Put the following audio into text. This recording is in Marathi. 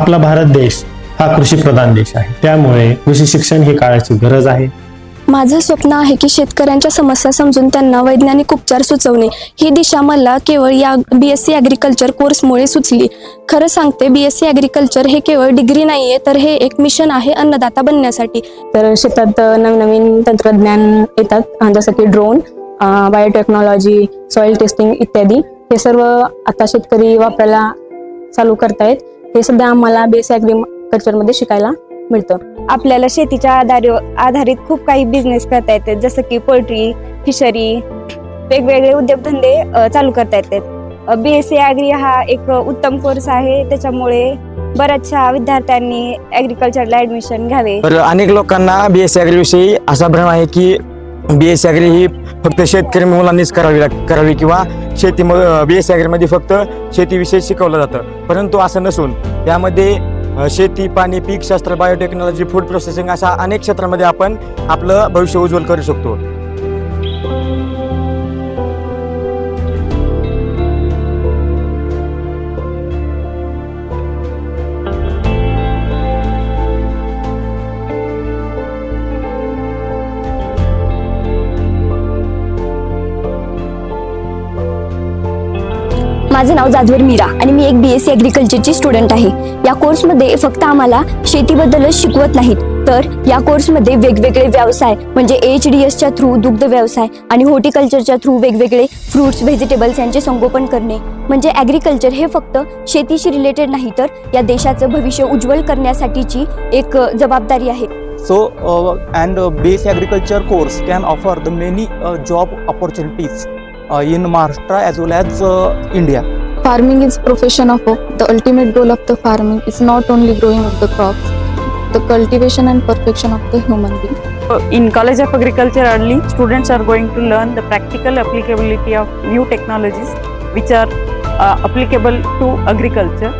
आपला भारत देश हा कृषीप्रधान देश आहे, त्यामुळे कृषी शिक्षण ही काळाची गरज आहे. माझं स्वप्न आहे की शेतकऱ्यांच्या समस्या समजून त्यांना वैज्ञानिक उपचार सुचवणे. ही दिशा मला केवळ या BSc ॲग्रिकल्चर कोर्समुळे सुचली. खरं सांगते, BSc ॲग्रिकल्चर हे केवळ डिग्री नाहीये, तर हे एक मिशन आहे अन्नदाता बनण्यासाठी. तर शेतात नवनवीन तंत्रज्ञान येतात, जसं की ड्रोन, बायोटेक्नॉलॉजी, सॉइल टेस्टिंग इत्यादी. हे सर्व आता शेतकरी वापरायला चालू करतायत. हे सध्या आम्हाला BSc ॲग्रिकल्चरमध्ये शिकायला मिळतं. आपल्याला शेतीच्या आधारित खूप काही बिझनेस करता येते, जसं की पोल्ट्री, फिशरी, वेगवेगळे उद्योगधंदे चालू करता येतात. BSc ॲग्री हा एक उत्तम कोर्स आहे, त्याच्यामुळे बऱ्याचशा विद्यार्थ्यांनी ॲग्रिकल्चरला ॲडमिशन घ्यावे. तर अनेक लोकांना BSc ॲग्री विषयी असा भ्रम आहे की BSc ॲग्री ही फक्त शेतकरी मुलांनीच करावी किंवा BSc ॲग्रीमध्ये फक्त शेतीविषयी शिकवलं जातं, परंतु असं नसून त्यामध्ये शेती, पाणी, पीकशास्त्र, बायोटेक्नॉलॉजी, फूड प्रोसेसिंग अशा अनेक क्षेत्रामध्ये आपण आपलं भविष्य उज्ज्वल करू शकतो. माझं नाव जाधवर मीरा आणि मी एक BSc ॲग्रिकल्चरची स्टुडंट आहे. या कोर्समध्ये फक्त आम्हाला शेतीबद्दलच शिकवत नाहीत, तर या कोर्समध्ये वेगवेगळे व्यवसाय म्हणजे HDSच्या थ्रू दुग्ध व्यवसाय आणि हॉर्टिकल्चरच्या थ्रू वेगवेगळे फ्रूट्स, व्हेजिटेबल्स यांचे संगोपन करणे. म्हणजे ॲग्रिकल्चर हे फक्त शेतीशी रिलेटेड नाही, तर या देशाचं भविष्य उज्ज्वल करण्यासाठीची एक जबाबदारी आहे. So and BSc agriculture course can offer the many job opportunities in Maharashtra as well as India. Farming is profession of hope. The ultimate goal of the farming is not only growing of the crops, the cultivation and perfection of the human being. In College of Agriculture early, students are going to learn the practical applicability of new technologies which are applicable to agriculture.